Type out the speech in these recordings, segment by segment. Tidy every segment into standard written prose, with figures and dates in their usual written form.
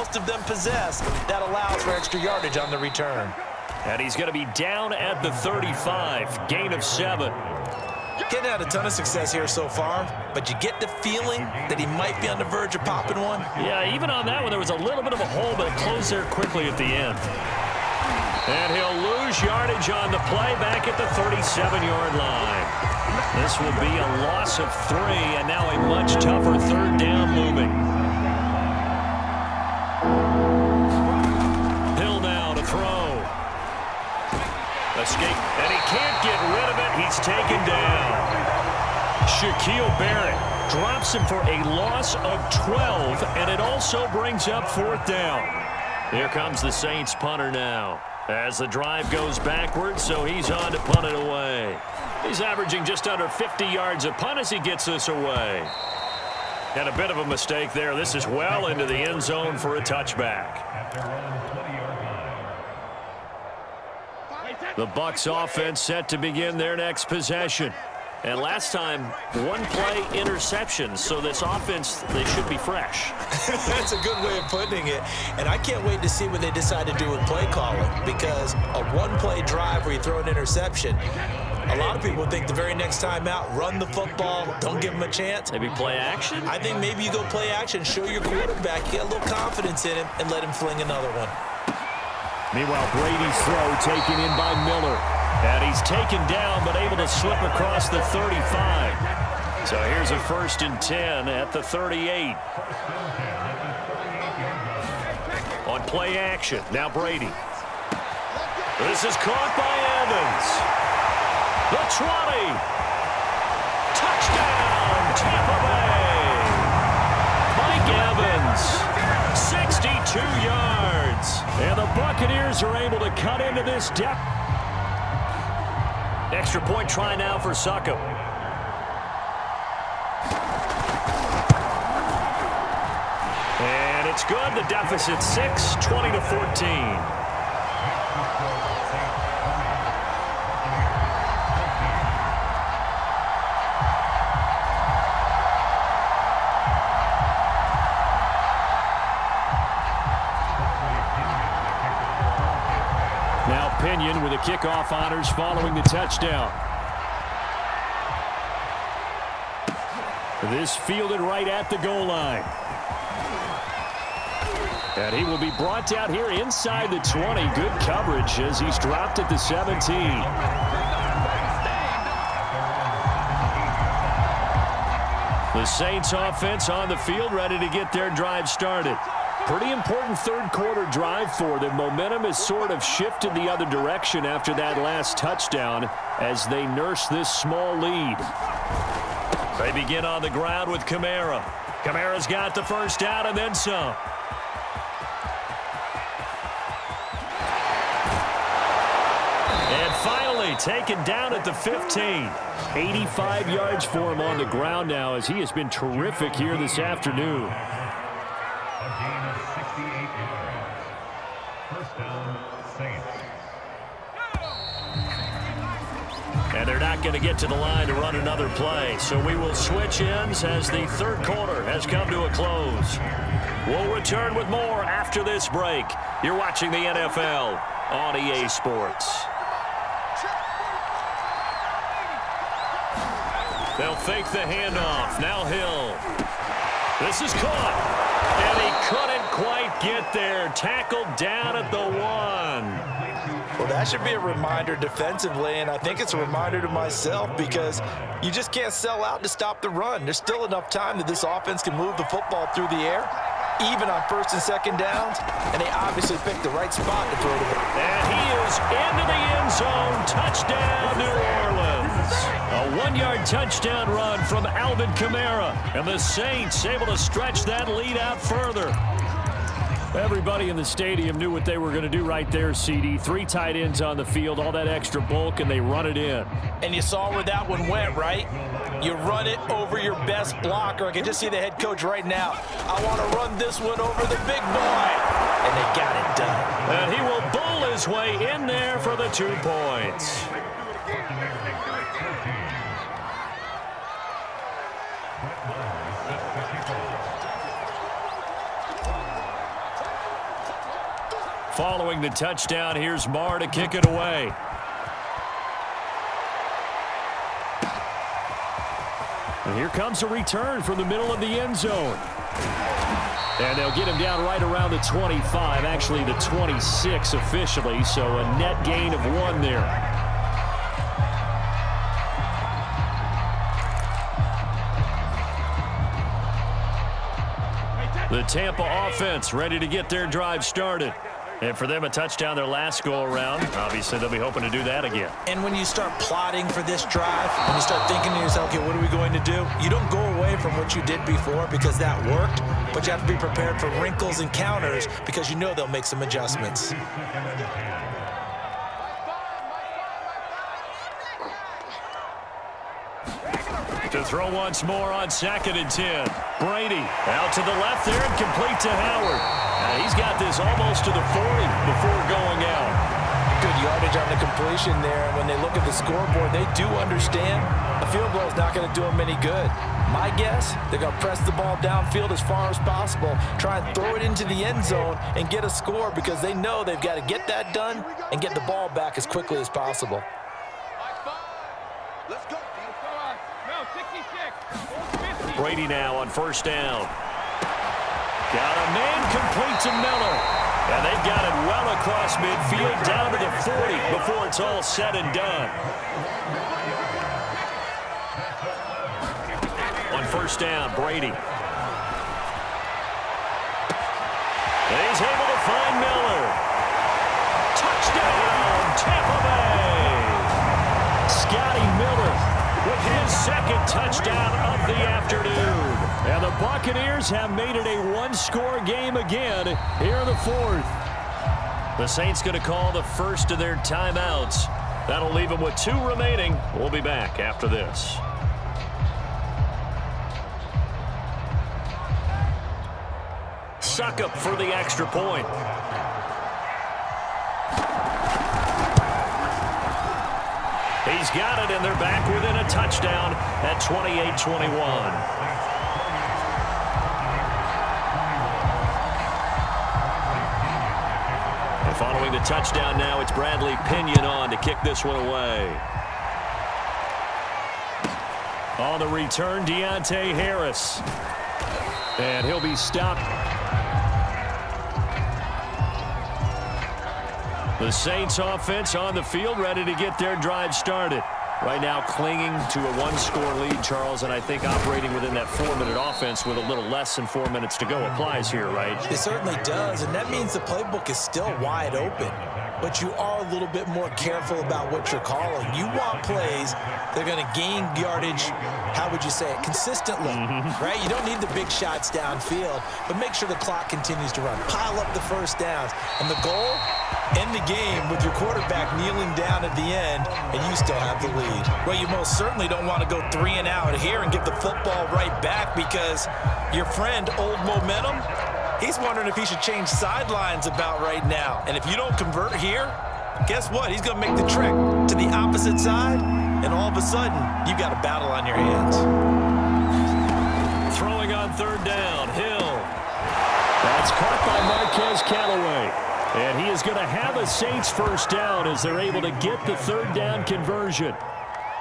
most of them possess. That allows for extra yardage on the return. And he's going to be down at the 35, gain of 7. Getting had a ton of success here so far, but you get the feeling that he might be on the verge of popping one. Yeah, even on that one, there was a little bit of a hole, but it closed there quickly at the end. And he'll lose yardage on the play back at the 37-yard line. This will be a loss of 3, and now a much tougher third down looming. Hill now to throw. Escape, and he can't get rid of it. He's taken down. Shaquille Barrett drops him for a loss of 12, and it also brings up 4th down. Here comes the Saints punter now as the drive goes backwards, so he's on to punt it away. He's averaging just under 50 yards a punt as he gets this away. And a bit of a mistake there. This is well into the end zone for a touchback. The Bucs offense set to begin their next possession. And last time, one play interception, so this offense, they should be fresh. That's a good way of putting it. And I can't wait to see what they decide to do with play calling, because a one-play drive where you throw an interception, a lot of people think the very next time out, run the football, don't give him a chance. Maybe play action? I think maybe you go play action, show your quarterback, you get a little confidence in him, and let him fling another one. Meanwhile, Brady's throw taken in by Miller. And he's taken down, but able to slip across the 35. So here's a 1st and 10 at the 38. On play action, now Brady. This is caught by Evans. The 20. Touchdown, Tampa Bay. Mike Evans, 62 yards. And the Buccaneers are able to cut into this depth. Extra point try now for Succo. And it's good. The deficit 6, 20-14. Pinion with the kickoff honors following the touchdown. This fielded right at the goal line. And he will be brought down here inside the 20. Good coverage as he's dropped at the 17. The Saints offense on the field, ready to get their drive started. Pretty important third quarter drive for them. Momentum has sort of shifted the other direction after that last touchdown as they nurse this small lead. They begin on the ground with Kamara. Kamara's got the first down and then some. And finally taken down at the 15. 85 yards for him on the ground now as he has been terrific here this afternoon. And they're not going to get to the line to run another play. So we will switch ends as the third quarter has come to a close. We'll return with more after this break. You're watching the NFL on EA Sports. They'll fake the handoff. Now Hill. This is caught. And he couldn't quite get there. Tackled down at the 1. Well, that should be a reminder defensively, and I think it's a reminder to myself because you just can't sell out to stop the run. There's still enough time that this offense can move the football through the air, even on 1st and 2nd downs, and they obviously picked the right spot to throw to him. And he is into the end zone. Touchdown, New Orleans. A 1-yard touchdown run from Alvin Kamara, and the Saints able to stretch that lead out further. Everybody in the stadium knew what they were going to do right there, CD. 3 tight ends on the field, all that extra bulk, and they run it in. And you saw where that one went, right? You run it over your best blocker. I can just see the head coach right now. I want to run this one over the big boy. And they got it done. And he will bowl his way in there for the 2 points. Following the touchdown, here's Marr to kick it away. And here comes a return from the middle of the end zone. And they'll get him down right around the 25, actually the 26 officially, so a net gain of 1 there. The Tampa offense ready to get their drive started. And for them, a touchdown their last go-around. Obviously, they'll be hoping to do that again. And when you start plotting for this drive, when you start thinking to yourself, okay, what are we going to do? You don't go away from what you did before because that worked, but you have to be prepared for wrinkles and counters because you know they'll make some adjustments. To throw once more on 2nd and 10. Brady out to the left there and complete to Howard. Now he's got this almost to the 40 before going out. Good yardage on the completion there. When they look at the scoreboard, they do understand a field goal is not going to do them any good. My guess, they're going to press the ball downfield as far as possible, try and throw it into the end zone and get a score because they know they've got to get that done and get the ball back as quickly as possible. Let's go. Brady now on 1st down. Got a man complete to Miller. And they've got it well across midfield down to the 40 before it's all said and done. On 1st down, Brady. And he's able to find Miller. Touchdown, Tampa Bay. Scotty Miller with his 2nd touchdown of the afternoon. And the Buccaneers have made it a one-score game again here in the 4th. The Saints going to call the first of their timeouts. That'll leave them with 2 remaining. We'll be back after this. Suck up for the extra point. He's got it, and they're back within a touchdown at 28-21. And following the touchdown now, it's Bradley Pinion on to kick this one away. On the return, Deontay Harris. And he'll be stopped. The Saints offense on the field ready to get their drive started. Right now clinging to a one-score lead, Charles, and I think operating within that 4-minute offense with a little less than 4 minutes to go applies here, right? It certainly does, and that means the playbook is still wide open. But you are a little bit more careful about what you're calling. You want plays that are going to gain yardage, how would you say it, consistently, right? You don't need the big shots downfield, but make sure the clock continues to run. Pile up the first downs. And the goal, end the game with your quarterback kneeling down at the end, and you still have the lead. Well, you most certainly don't want to go 3 and out here and give the football right back because your friend, Old Momentum, he's wondering if he should change sidelines about right now. And if you don't convert here, guess what? He's going to make the trek to the opposite side, and all of a sudden, you've got a battle on your hands. Throwing on 3rd down, Hill. That's caught by Marquez Callaway. And he is going to have a Saints 1st down as they're able to get the 3rd down conversion.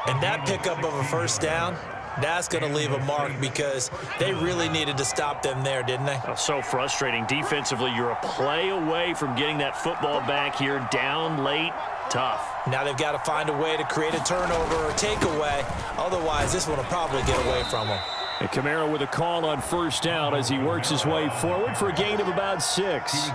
And that pickup of a 1st down, that's going to leave a mark because they really needed to stop them there, didn't they? Oh, so frustrating. Defensively, you're a play away from getting that football back here down late. Tough. Now they've got to find a way to create a turnover or takeaway. Otherwise, this one will probably get away from them. And Kamara with a call on 1st down as he works his way forward for a gain of about 6.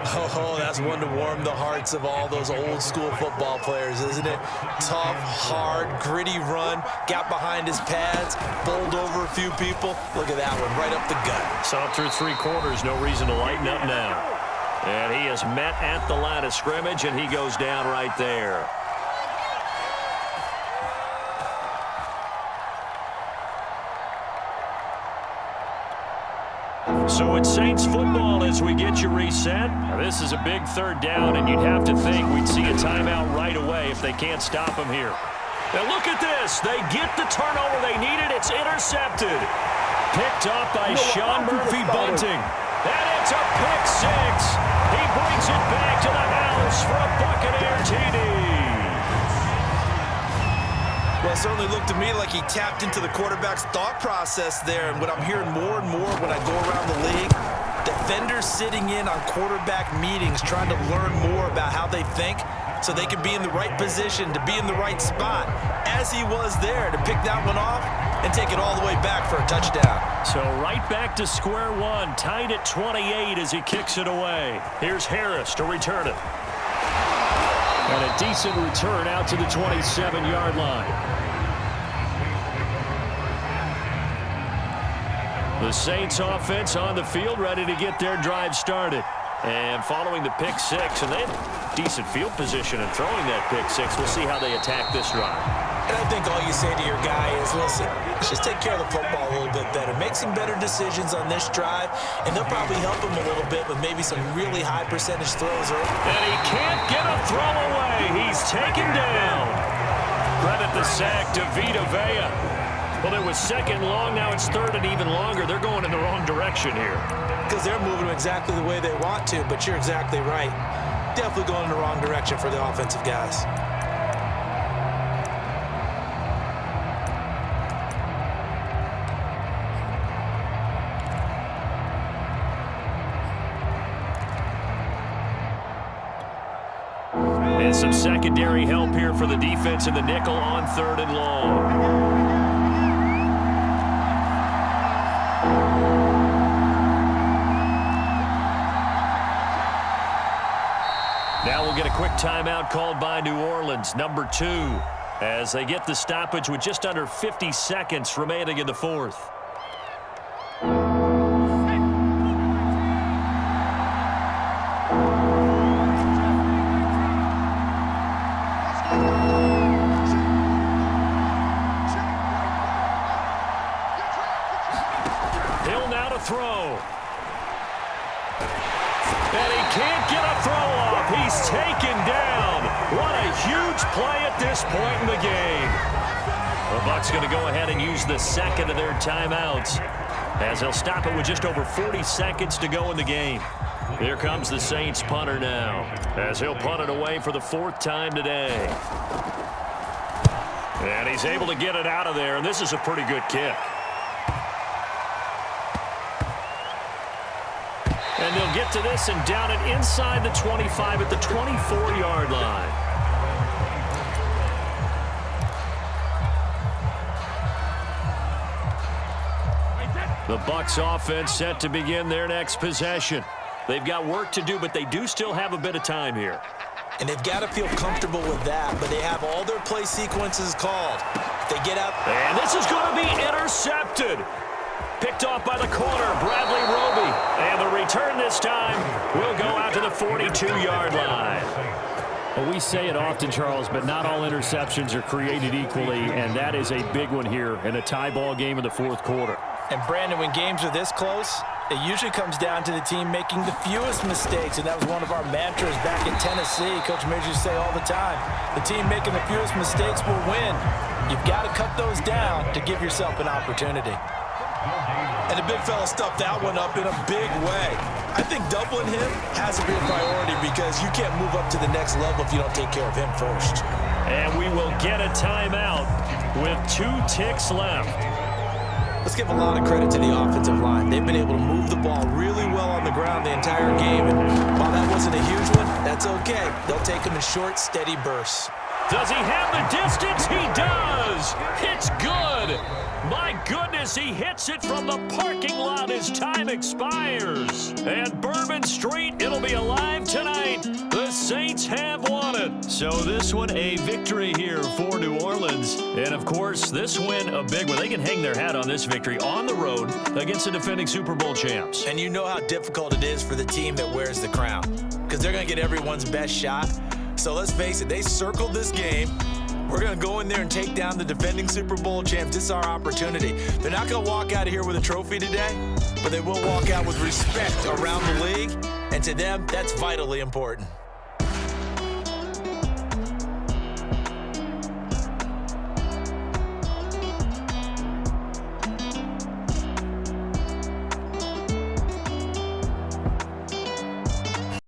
Oh, that's one to warm the hearts of all those old school football players, isn't it? Tough, hard, gritty run, got behind his pads, bowled over a few people. Look at that one, right up the gut. So through 3 quarters, no reason to lighten up now. And he is met at the line of scrimmage, and he goes down right there. So it's Saints football as we get you reset. Now, this is a big 3rd down, and you'd have to think we'd see a timeout right away if they can't stop him here. Now look at this. They get the turnover they needed. It's intercepted. Picked off by Sean Murphy-Bunting. And it's a pick 6. He brings it back to Well, it certainly looked to me like he tapped into the quarterback's thought process there. And what I'm hearing more and more when I go around the league, defenders sitting in on quarterback meetings trying to learn more about how they think so they can be in the right position, to be in the right spot, as he was there, to pick that one off and take it all the way back for a touchdown. So right back to square one, tied at 28 as he kicks it away. Here's Harris to return it. And a decent return out to the 27-yard line. The Saints offense on the field, ready to get their drive started. And following the pick six, and they have decent field position in throwing that pick six. We'll see how they attack this drive. And I think all you say to your guy is, listen, just take care of the football a little bit better. Make some better decisions on this drive, and they'll probably help him a little bit with maybe some really high percentage throws. And he can't get a throw away. He's taken down. Credit the sack to Vita Vea. Well, it was second long. Now it's third and even longer. They're going in the wrong direction here. Because they're moving them exactly the way they want to, but you're exactly right. Definitely going in the wrong direction for the offensive guys. And some secondary help here for the defense in the nickel on third and long. Now we'll get a quick timeout called by New Orleans, number 2, as they get the stoppage with just under 50 seconds remaining in the fourth. Hill now to throw. And he can't get a throw off. He's taken down. What a huge play at this point in the game. The Bucs going to go ahead and use the second of their timeouts as they'll stop it with just over 40 seconds to go in the game. Here comes the Saints punter now as he'll punt it away for the 4th time today. And he's able to get it out of there, and this is a pretty good kick. And they'll get to this and down it inside the 25 at the 24-yard line. The Bucs offense set to begin their next possession. They've got work to do, but they do still have a bit of time here. And they've got to feel comfortable with that, but they have all their play sequences called. They get out. And this is going to be intercepted. Picked off by the corner, Bradley Roby. And the return this time will go out to the 42-yard line. Well, we say it often, Charles, but not all interceptions are created equally, and that is a big one here in a tie ball game in the 4th quarter. And, Brandon, when games are this close, it usually comes down to the team making the fewest mistakes, and that was one of our mantras back in Tennessee. Coach Mears used to say all the time, the team making the fewest mistakes will win. You've got to cut those down to give yourself an opportunity. And the big fella stuffed that one up in a big way. I think doubling him has to be a priority because you can't move up to the next level if you don't take care of him first. And we will get a timeout with 2 ticks left. Let's give a lot of credit to the offensive line. They've been able to move the ball really well on the ground the entire game. And while that wasn't a huge one, that's okay. They'll take them in short, steady bursts. Does he have the distance? He does. It's good. My goodness, he hits it from the parking lot as time expires. And Bourbon Street, it'll be alive tonight. The Saints have won it. So this one, a victory here for New Orleans. And, of course, this win, a big one. They can hang their hat on this victory on the road against the defending Super Bowl champs. And you know how difficult it is for the team that wears the crown because they're going to get everyone's best shot. So let's face it, they circled this game. We're going to go in there and take down the defending Super Bowl champs. This is our opportunity. They're not going to walk out of here with a trophy today, but they will walk out with respect around the league. And to them, that's vitally important.